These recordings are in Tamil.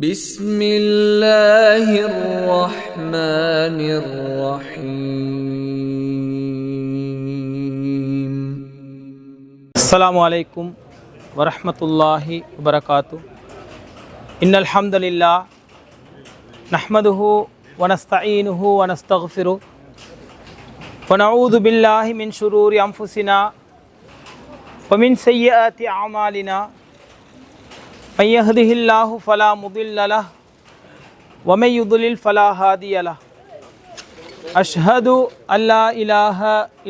بسم الله الرحمن الرحيم. السلام عليكم ورحمة الله وبركاته. إن الحمد لله نحمده ونستعينه ونستغفره ونعوذ بالله من شرور أنفسنا ومن سيئات أعمالنا. من يهده الله فلا مضل له ومن يضلل فلا هادي له. أشهد أن لا إله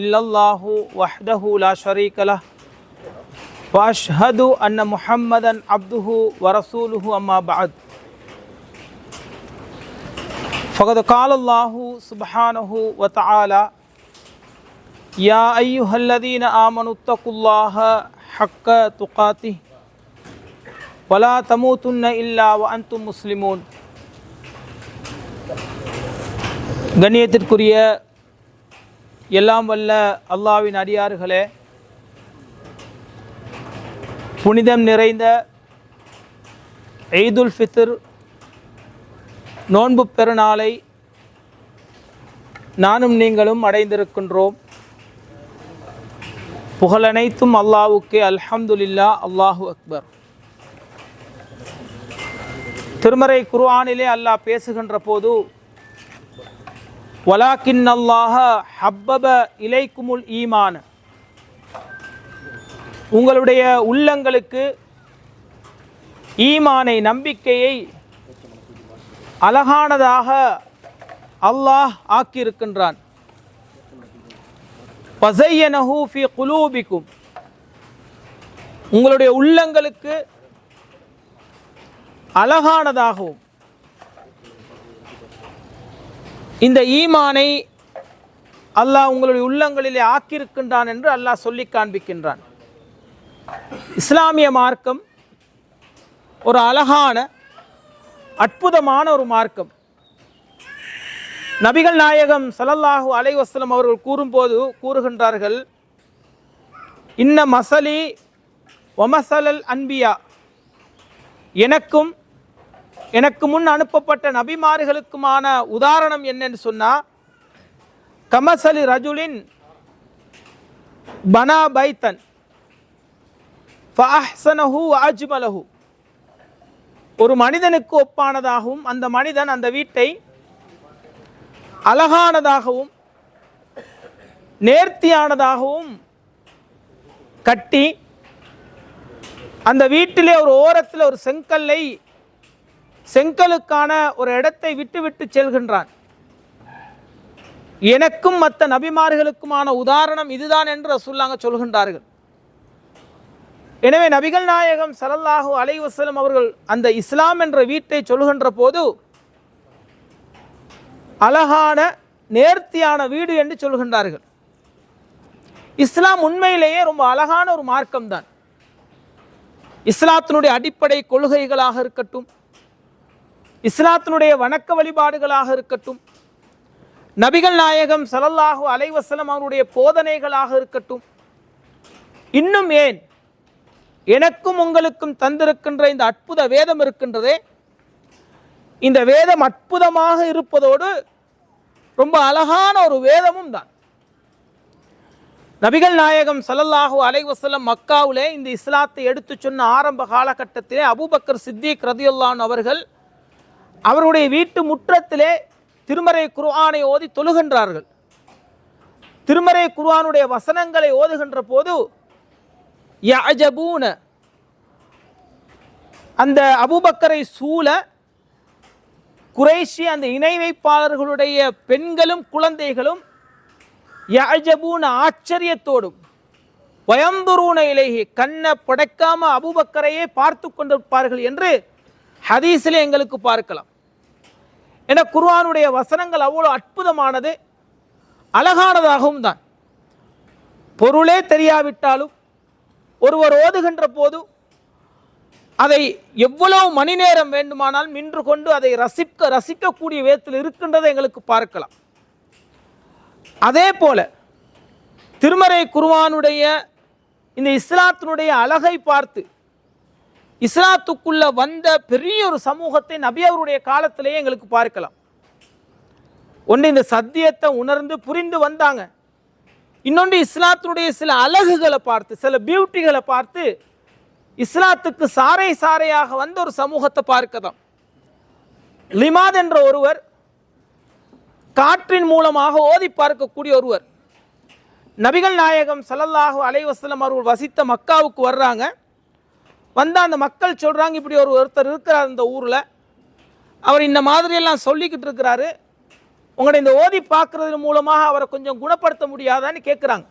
إلا الله وحده لا شريك له وأشهد أن محمدا عبده ورسوله. أما بعد فقد قال الله سبحانه وتعالى: يا أيها الذين آمنوا اتقوا الله حق تقاته ولا تموتن إلا وأنتم مسلمون. கண்ணியத்திற்குரிய எல்லாம் வல்ல அல்லாஹ்வின் அடியார்களே, புனிதம் நிறைந்த ஈதுல் ஃபித்ர் நோன்பு பெருநாளை நானும் நீங்களும் அடைந்திருக்கின்றோம். புகழனைத்தும் அல்லாஹ்வுக்கே. அல்ஹம்துலில்லாஹ், அல்லாஹு அக்பர். திருமறை குர்ஆனிலே அல்லாஹ் பேசுகின்ற போது, வலாக்கின் அல்லாஹ ஹப்பப இலைக்குமுல் ஈமான, உங்களுடைய உள்ளங்களுக்கு ஈமானை, நம்பிக்கையை அழகானதாக அல்லாஹ் ஆக்கியிருக்கின்றான். வஸய்யனஹு ஃபீ குலூபிக்கும், உங்களுடைய உள்ளங்களுக்கு அழகானதாகவும் இந்த ஈமானை அல்லாஹ் உங்களுடைய உள்ளங்களிலே ஆக்கியிருக்கின்றான் என்று அல்லாஹ் சொல்லி காண்பிக்கின்றான். இஸ்லாமிய மார்க்கம் ஒரு அழகான அற்புதமான ஒரு மார்க்கம். நபிகள் நாயகம் ஸல்லல்லாஹு அலைஹி வஸல்லம் அவர்கள் கூறுகின்றார்கள், இன்ன மஸலி வமஸலல் அன்பியா, எனக்கு முன் அனுப்பப்பட்ட நபிமார்களுக்குமான உதாரணம் என்னன்னு சொன்னா, கமசலி ரஜுலின் பனா பைத்தன் ஃபஅஹ்ஸனஹு வஅஜ்மலஹு, ஒரு மனிதனுக்கு ஒப்பானதாகவும் அந்த மனிதன் அந்த வீட்டை அழகானதாகவும் நேர்த்தியானதாகவும் கட்டி அந்த வீட்டிலே ஒரு ஓரத்தில் ஒரு செங்கலுக்கான ஒரு இடத்தை விட்டு விட்டு செல்கின்றான். எனக்கும் மற்ற நபிமார்களுக்குமான உதாரணம் இதுதான் என்று ரசூலுல்லாஹ் சொல்கின்றார்கள். எனவே நபிகள் நாயகம் ஸல்லல்லாஹு அலைஹி வஸல்லம் அவர்கள் அந்த இஸ்லாம் என்ற வீட்டை சொல்கின்ற போது அழகான நேர்த்தியான வீடு என்று சொல்கின்றார்கள். இஸ்லாம் உண்மையிலேயே ரொம்ப அழகான ஒரு மார்க்கம் தான். இஸ்லாத்தினுடைய அடிப்படை கொள்கைகளாக இருக்கட்டும், இஸ்லாத்தினுடைய வணக்க வழிபாடுகளாக இருக்கட்டும், நபிகள் நாயகம் ஸல்லல்லாஹு அலைஹி வஸல்லம் அவருடைய போதனைகளாக இருக்கட்டும், இன்னும் ஏன் எனக்கும் உங்களுக்கும் தந்திருக்கின்ற இந்த அற்புத வேதம் இருக்கின்றதே, இந்த வேதம் அற்புதமாக இருப்பதோடு ரொம்ப அழகான ஒரு வேதமும் தான். நபிகள் நாயகம் ஸல்லல்லாஹு அலைஹி வஸல்லம் மக்காவிலே இந்த இஸ்லாத்தை எடுத்து சொன்ன ஆரம்ப காலகட்டத்திலே அபூபக்கர் சித்திக் ரலியல்லாஹு அன்ஹு அவர்கள் அவருடைய வீட்டு முற்றத்திலே திருமறை குர்ஆனை ஓதி தொழுகின்றார்கள். திருமறை குர்ஆனுடைய வசனங்களை ஓதுகின்ற போது யஅஜபூன, அந்த அபூபக்கரை சூழ குறைஷி அந்த இணை வைப்பாளர்களுடைய பெண்களும் குழந்தைகளும் யஅஜபூன, ஆச்சரியத்தோடும், வயந்துரூன இலைஹி, கண்ணை படைக்காம அபூபக்கரையே பார்த்து கொண்டிருப்பார்கள் என்று ஹதீஸிலே எங்களுக்கு பார்க்கலாம். என குர்ஆனுடைய வசனங்கள் அவ்வளவு அற்புதமானது, அழகானதாகவும் தான். பொருளே தெரியாவிட்டாலும் ஒருவர் ஓதுகின்ற போது அதை எவ்வளவு மணி நேரம் வேண்டுமானால் நின்று கொண்டு அதை ரசிக்கக்கூடிய விதத்தில் இருக்கின்றதை எங்களுக்கு பார்க்கலாம். அதே போல திருமறை குர்ஆனுடைய இந்த இஸ்லாத்தினுடைய அழகை பார்த்து இஸ்லாத்துக்குள்ள வந்த பெரிய ஒரு சமூகத்தை நபி அவருடைய காலத்திலேயே எங்களுக்கு பார்க்கலாம். ஒன்று இந்த சத்தியத்தை உணர்ந்து புரிந்து வந்தாங்க. இன்னொன்று இஸ்லாத்தினுடைய சில அழகுகளை பார்த்து, சில பியூட்டிகளை பார்த்து இஸ்லாத்துக்கு சாரை சாரையாக வந்த ஒரு சமூகத்தை பார்க்கலாம். லிமாத் என்ற ஒருவர், காற்றின் மூலமாக ஓதி பார்க்கக்கூடிய ஒருவர், நபிகள் நாயகம் ஸல்லல்லாஹு அலைஹி வஸல்லம் அவர்கள் வசித்த மக்காவுக்கு வர்றாங்க. வந்த அந்த மக்கள் சொல்றாங்க, இப்படி ஒருத்தர் இருக்கிறார் இந்த ஊரில், அவர் இந்த மாதிரியெல்லாம் சொல்லிக்கிட்டு இருக்கிறாரு, உங்களுடைய இந்த ஓதி பார்க்கறது மூலமாக அவரை கொஞ்சம் குணப்படுத்த முடியாதான்னு கேட்குறாங்க.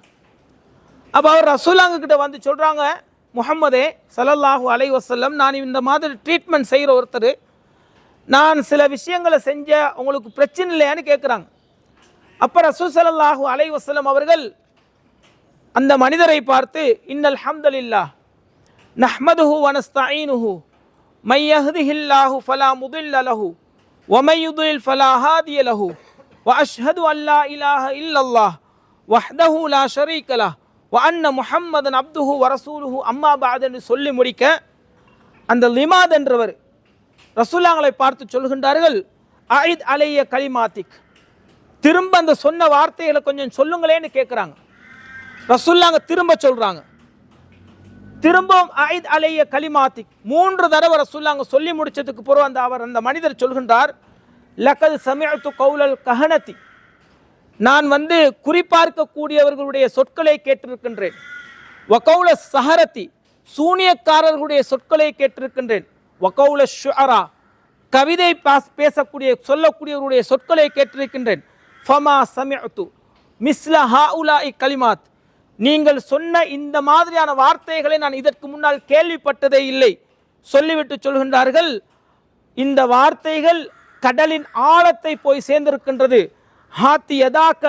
அப்போ அவர் ரசூலுல்லாஹ் கிட்ட வந்து சொல்கிறாங்க, முஹம்மதே ஸல்லல்லாஹு அலைஹி வஸல்லம், நான் இந்த மாதிரி ட்ரீட்மெண்ட் செய்கிற ஒருத்தர், நான் சில விஷயங்களை செஞ்ச உங்களுக்கு பிரச்சனை இல்லையான்னு கேட்குறாங்க. அப்போ ரசூல் ஸல்லல்லாஹு அலைஹி வஸல்லம் அவர்கள் அந்த மனிதரை பார்த்து, இன்னல் ஹம்தலில்லாஹ் நஹ்மதுஹு வ நஸ்தஈனுஹு மை யஹ்திஹில்லாஹு ஃபலா முதில்ல லஹு வ மை யுத்லில் ஃபலா ஹாதிய லஹு வ அஷ்ஹது அல்லா இலாஹ இல்லல்லாஹ் வஹ்தஹு லா ஷரீக லஹ் வ அன்ன முஹம்மதன் அப்துஹு வ ரசூலுஹு அம்மா பஅதுன்னு சொல்லி முடிக்க, அந்த லிமாத் என்றவர் ரசூலுல்லாஹ்வை பார்த்து சொல்கின்றார்கள், அயித் அலைய கலிமாத்திக், திரும்ப அந்த சொன்ன வார்த்தைகளை கொஞ்சம் சொல்லுங்களேன்னு கேட்குறாங்க. ரசூலுல்லாஹ் திரும்ப சொல்றாங்க, திரும்பவும் அயித் அலைய கலிமாத்திக், 3 தடவை ரசூலுல்லாஹ் சொல்லி முடிச்சதுக்கு பிறகு அந்த மனிதர் சொல்கின்றார், லகத் சமிஅத்து கௌலல் கஹனதி, நான் குறிப்பார்க்கக்கூடியவர்களுடைய சொற்களை கேட்டிருக்கின்றேன், வகௌல சஹரதி, சூனியக்காரர்களுடைய சொற்களை கேட்டிருக்கின்றேன், வகௌல ஷுஅரா, கவிதை சொல்லக்கூடியவர்களுடைய சொற்களை கேட்டிருக்கின்றேன், ஃபமா சமிஅத்து மிஸ்ல ஹாஉலாஇ கலிமாத், நீங்கள் சொன்ன இந்த மாதிரியான வார்த்தைகளை நான் இதற்கு முன்னால் கேள்விப்பட்டதே இல்லை. சொல்லிவிட்டு சொல்கின்றார்கள், இந்த வார்த்தைகள் கடலின் ஆழத்தை போய் சேர்ந்திருக்கின்றது. ஹாத்தி யதாக்க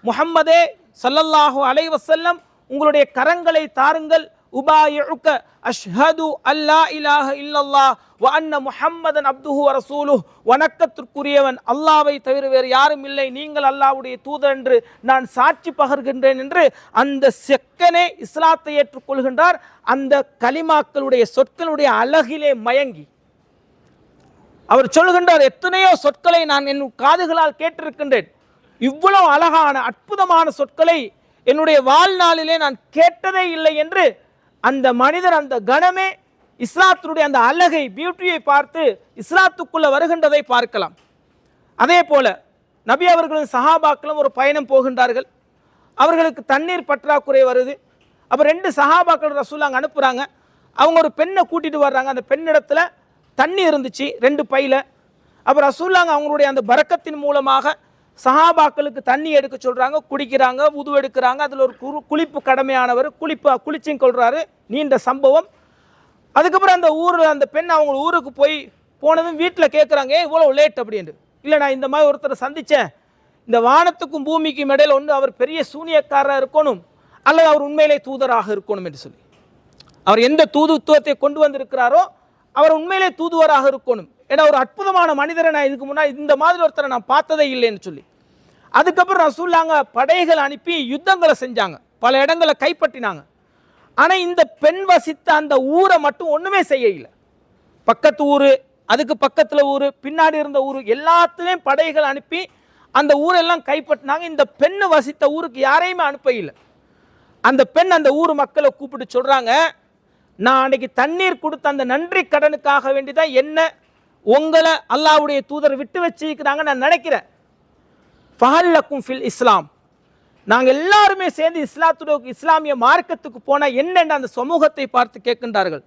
முஹம்மதே ஸல்லல்லாஹு அலைஹி வஸல்லம், உங்களுடைய கரங்களை தாருங்கள், உபாயிஉக அஷ்ஹது அல்லா இலாஹ இல்லல்லாஹ் வ அன்ன முஹம்மதன் அப்துஹு வ ரசூலுஹு, வணக்கத்திற்குரியவன் அல்லாஹ்வை தவிர வேறு யாரும் இல்லை, நீங்கள் அல்லாஹ்வுடைய தூதர் என்று நான் சாட்சி பகர்கின்றேன் என்று அந்த செக்கனே இஸ்லாத்தை ஏற்றுக்கொள்கின்றார். அந்த கலிமாக்களுடைய சொற்களுடைய அழகிலே மயங்கி அவர் சொல்கின்றார், எத்தனையோ சொற்களை நான் என் காதுகளால் கேட்டிருக்கின்றேன், இவ்வளவு அழகான அற்புதமான சொற்களை என்னுடைய வாழ்நாளிலே நான் கேட்டதே இல்லை என்று அந்த மனிதர், அந்த கணமே இஸ்லாத்தினுடைய அந்த அழகை, பியூட்டியை பார்த்து இஸ்லாத்துக்குள்ள வருகின்றதை பார்க்கலாம். அதே போல நபி அவர்களும் சஹாபாக்களும் ஒரு பயணம் போகின்றார்கள். அவர்களுக்கு தண்ணீர் பற்றாக்குறை வருது. அப்போ 2 சஹாபாக்கள் ரசூலுல்லாஹ் அனுப்புகிறாங்க. அவங்க ஒரு பெண்ணை கூட்டிட்டு வர்றாங்க. அந்த பெண்ணிடத்துல தண்ணி இருந்துச்சு 2 பையில. அப்போ ரசூலுல்லாஹ் அவங்களுடைய அந்த பரக்கத்தின் மூலமாக சஹாபாக்களுக்கு தண்ணி எடுக்க சொல்கிறாங்க, குடிக்கிறாங்க, உது எடுக்கிறாங்க. அதில் ஒரு குளிப்பு கடமையானவர் குளிச்சும் கொள்கிறாரு. நீண்ட சம்பவம். அதுக்கப்புறம் அந்த ஊரில் அந்த பெண் அவங்க ஊருக்கு போனதும் வீட்டில் கேட்குறாங்க, இவ்வளோ லேட் அப்படின்ட்டு. இல்லை, நான் இந்த மாதிரி ஒருத்தரை சந்தித்தேன், இந்த வானத்துக்கும் பூமிக்கும் இடையில ஒன்று அவர் பெரிய சூனியக்காரராக இருக்கணும் அல்லது அவர் உண்மையிலே தூதராக இருக்கணும் என்று சொல்லி, அவர் எந்த தூதுத்துவத்தை கொண்டு வந்திருக்கிறாரோ அவர் உண்மையிலே தூதுவராக இருக்கணும். ஏன்னா ஒரு அற்புதமான மனிதரை நான் இதுக்கு முன்னாடி இந்த மாதிரி ஒருத்தரை நான் பார்த்ததே இல்லைன்னு சொல்லி, அதுக்கப்புறம் ரசூலுல்லாஹ் படைகள் அனுப்பி யுத்தங்களை செஞ்சாங்க, பல இடங்களை கைப்பற்றினாங்க. ஆனால் இந்த பெண் வசித்த அந்த ஊரை மட்டும் ஒன்றுமே செய்யல. பக்கத்து ஊர், அதுக்கு பக்கத்தில் ஊர், பின்னாடி இருந்த ஊர், எல்லாத்துலேயும் படைகள் அனுப்பி அந்த ஊரெல்லாம் கைப்பற்றினாங்க. இந்த பெண் வசித்த ஊருக்கு யாரையுமே அனுப்ப இல்லை. அந்த பெண் அந்த ஊர் மக்களை கூப்பிட்டு சொல்கிறாங்க, நான் அன்னைக்கு தண்ணீர் கொடுத்த அந்த நன்றி கடனுக்காக வேண்டிதான் என்ன உங்களை அல்லாஹ்வுடைய தூதர் விட்டு வச்சிருக்கிறாங்க நான் நினைக்கிறேன். ஃபஹல்லக்கும் ஃபில் இஸ்லாம், நாங்கள் எல்லாருமே சேர்ந்து இஸ்லாமிய மார்க்கத்துக்கு போனால் என்னென்ன அந்த சமூகத்தை பார்த்து கேட்கின்றார்கள்.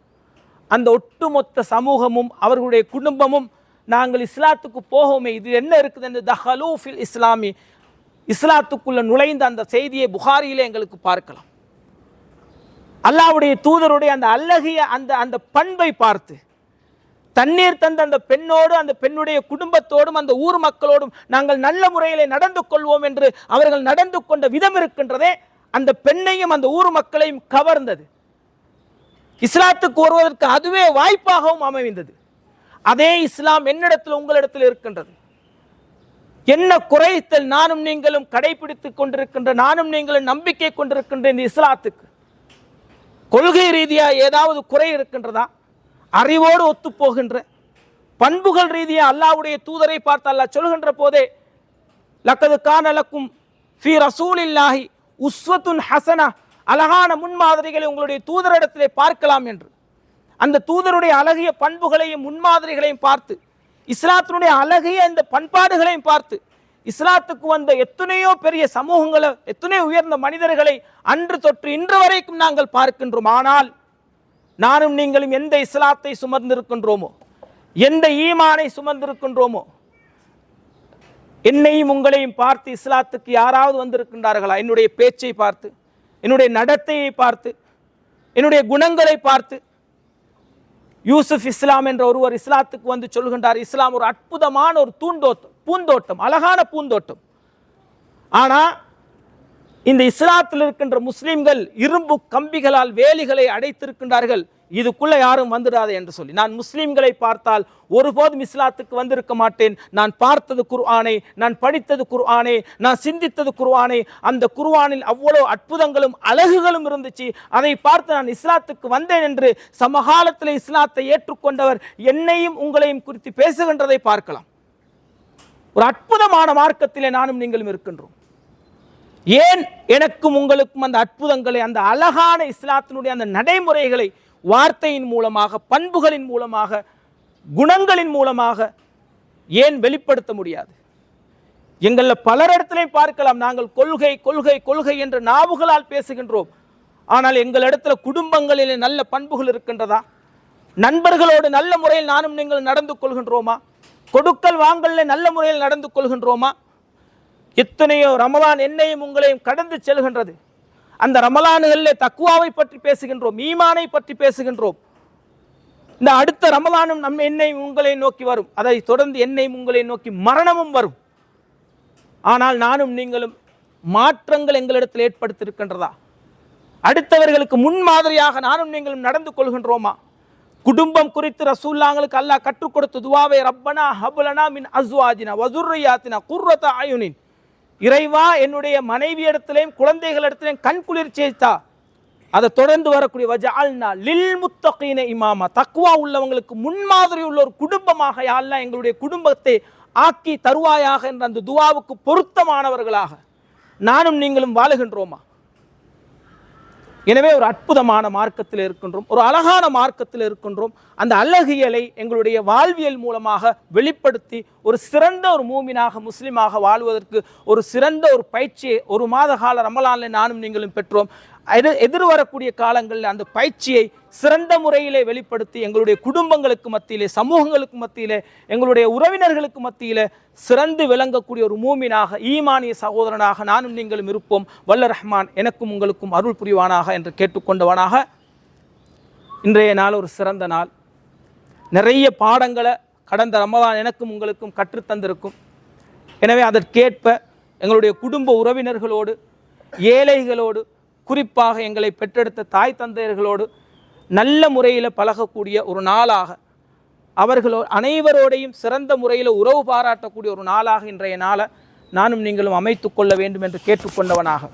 அந்த ஒட்டுமொத்த சமூகமும் அவர்களுடைய குடும்பமும், நாங்கள் இஸ்லாத்துக்கு போகவுமே, இது என்ன இருக்குது என்று தஹலூ ஃபில் இஸ்லாமி, இஸ்லாத்துக்குள்ள நுழைந்த அந்த செய்தியை புகாரியிலே எங்களுக்கு பார்க்கலாம். அல்லாஹ்வுடைய தூதருடைய அந்த அழகிய அந்த பண்பை பார்த்து தண்ணீர் தந்த அந்த பெண்ணோடு, அந்த பெண்ணுடைய குடும்பத்தோடும், அந்த ஊர் மக்களோடும் நாங்கள் நல்ல முறையிலே நடந்து கொள்வோம் என்று அவர்கள் நடந்து கொண்ட விதம் இருக்கின்றதே, அந்த பெண்ணையும் அந்த ஊர் மக்களையும் கவர்ந்தது. இஸ்லாத்துக்கு வருவதற்கு அதுவே வாய்ப்பாகவும் அமைந்தது. அதே இஸ்லாம் என்னிடத்தில் உங்களிடத்தில் இருக்கின்றது. என்ன குறைத்தல் நானும் நீங்களும் கடைபிடித்துக் கொண்டிருக்கின்ற, நானும் நீங்களும் நம்பிக்கை கொண்டிருக்கின்ற இந்த இஸ்லாத்துக்கு கொள்கை ரீதியாக ஏதாவது குறை இருக்கின்றதா அறிவோடு ஒத்துப்போகின்ற பண்புகள் ரீதியாக அல்லாஹ்வுடைய தூதரை பார்த்து அல்லாஹ் சொல்கின்ற போதே லக்கது கான லக்கும் ஃபீ ரசூலில்லாஹி உஸ்வத்துன் ஹஸனா, அழகான முன்மாதிரிகளை உங்களுடைய தூதரிடத்திலே பார்க்கலாம் என்று. அந்த தூதருடைய அழகிய பண்புகளையும் முன்மாதிரிகளையும் பார்த்து, இஸ்லாத்தினுடைய அழகிய இந்த பண்பாடுகளையும் பார்த்து, இஸ்லாத்துக்கு வந்த எத்தனையோ பெரிய சமூகங்களை, எத்தனையோ உயர்ந்த மனிதர்களை அன்று தொற்று இன்று வரைக்கும் நாங்கள் பார்க்கின்றோம். ஆனால் நானும் நீங்களும் எந்த இஸ்லாத்தை சுமந்திருக்கின்றோமோ, எந்த ஈமானை சுமந்திருக்கின்றோமோ, என்னையும் உங்களையும் பார்த்து இஸ்லாத்துக்கு யாராவது வந்திருக்கின்றார்களா? என்னுடைய பேச்சை பார்த்து, என்னுடைய நடத்தையை பார்த்து, என்னுடைய குணங்களை பார்த்து. யூசுப் இஸ்லாம் என்ற ஒருவர் இஸ்லாத்துக்கு வந்து சொல்கின்றார், இஸ்லாம் ஒரு அற்புதமான ஒரு பூந்தோட்டம், அழகான பூந்தோட்டம். ஆனா இந்த இஸ்லாத்தில் இருக்கின்ற முஸ்லிம்கள் இரும்பு கம்பிகளால் வேலிகளை அடைத்திருக்கின்றார்கள், இதுக்குள்ள யாரும் வந்துடாது என்று சொல்லி. நான் முஸ்லிம்களை பார்த்தால் ஒருபோதும் இஸ்லாத்துக்கு வந்திருக்க மாட்டேன். நான் பார்த்தது குர்ஆனை, நான் படித்தது குர்ஆனை, நான் சிந்தித்தது குர்ஆனை. அந்த குர்ஆனில் அவ்வளவு அற்புதங்களும் அழகுகளும் இருந்துச்சு. அதை பார்த்து நான் இஸ்லாத்துக்கு வந்தேன் என்று சமகாலத்தில் இஸ்லாத்தை ஏற்றுக்கொண்டவர் என்னையும் உங்களையும் குறித்து பேசுகின்றதை பார்க்கலாம். ஒரு அற்புதமான மார்க்கத்திலே நானும் நீங்களும் இருக்கின்றோம். ஏன் எனக்கும் உங்களுக்கும் அந்த அற்புதங்களை, அந்த அழகான இஸ்லாத்தினுடைய அந்த நடைமுறைகளை வார்த்தையின் மூலமாக, பண்புகளின் மூலமாக, குணங்களின் மூலமாக ஏன் வெளிப்படுத்த முடியாது? எங்கள பலரிடத்திலையும் பார்க்கலாம், நாங்கள் கொள்கை கொள்கை கொள்கை என்று நாவுகளால் பேசுகின்றோம். ஆனால் எங்களிடத்துல குடும்பங்களிலே நல்ல பண்புகள் இருக்கின்றதா? நண்பர்களோடு நல்ல முறையில் நானும் நீங்கள் நடந்து கொள்கின்றோமா? கொடுக்கல் வாங்கல்ல நல்ல முறையில் நடந்து கொள்கின்றோமா? எத்தனையோ ரமலான் என்னையும் உங்களையும் கடந்து செல்கின்றது. அந்த ரமலான்களில் தக்குவாவை பற்றி பேசுகின்றோம், ஈமானை பற்றி பேசுகின்றோம். இந்த அடுத்த ரமலானும் நம்ம என்னையும் உங்களை நோக்கி வரும். அதை தொடர்ந்து என்னையும் உங்களை நோக்கி மரணமும் வரும். ஆனால் நானும் நீங்களும் மாற்றங்கள் எங்களிடத்தில் ஏற்படுத்தியிருக்கின்றதா? அடுத்தவர்களுக்கு முன்மாதிரியாக நானும் நீங்களும் நடந்து கொள்கின்றோமா? குடும்பம் குறித்து ரசூலுல்லாஹ்களுக்கு அல்லாஹ் கற்றுக் கொடுத்த துஆவை ரப்பனா ஹப்லனா மின் அஸ்வாஜினா வதுர்ரியாத்தினா குர்ரத அயுனின், இறைவா என்னுடைய மனைவியிடத்திலேயும் குழந்தைகளிடத்திலேயும் கண் குளிர்ச்சியை தா. அதை தொடர்ந்து வரக்கூடிய வஜஅல்னா லில் முத்தகீன இமாமா, தக்வா உள்ளவங்களுக்கு முன்மாதிரி உள்ள ஒரு குடும்பமாக யா அல்லாஹ் எங்களுடைய குடும்பத்தை ஆக்கி தருவாயாக என்ற அந்த துஆவுக்கு பொருத்தமானவர்களாக நானும் நீங்களும் வாழுகின்றோமா? எனவே ஒரு அற்புதமான மார்க்கத்தில் இருக்கின்றோம், ஒரு அழகான மார்க்கத்தில் இருக்கின்றோம். அந்த அழகியலை எங்களுடைய வாழ்வியல் மூலமாக வெளிப்படுத்தி ஒரு சிறந்த ஒரு மூமினாக, முஸ்லிமாக வாழ்வதற்கு ஒரு சிறந்த ஒரு பயிற்சியை ஒரு மாத கால ரமலானில் நானும் நீங்களும் பெற்றோம். எதிர்வரக்கூடிய காலங்களில் அந்த பயிற்சியை சிறந்த முறையிலே வெளிப்படுத்தி எங்களுடைய குடும்பங்களுக்கு மத்தியிலே, சமூகங்களுக்கு மத்தியிலே, எங்களுடைய உறவினர்களுக்கு மத்தியிலே சிறந்து விளங்கக்கூடிய ஒரு மூமினாக, ஈமானிய சகோதரனாக நானும் நீங்களும் இருப்போம். வல்ல ரஹ்மான் எனக்கும் உங்களுக்கும் அருள் புரிவானாக என்று கேட்டுக்கொண்டவனாக, இன்றைய நாள் ஒரு சிறந்த நாள். நிறைய பாடங்களை கடந்த ரமலான் எனக்கும் உங்களுக்கும் கற்றுத்தந்திருக்கும். எனவே அதற்கேற்ப எங்களுடைய குடும்ப உறவினர்களோடு, ஏழைகளோடு, குறிப்பாக எங்களை பெற்றெடுத்த தாய் தந்தையர்களோடு நல்ல முறையில் பழகக்கூடிய ஒரு நாளாக, அவர்களோ அனைவரோடையும் சிறந்த முறையில் உறவு பாராட்டக்கூடிய ஒரு நாளாக இன்றைய நாளை நானும் நீங்களும் அமைத்து கொள்ள வேண்டும் என்று கேட்டுக்கொண்டவனாக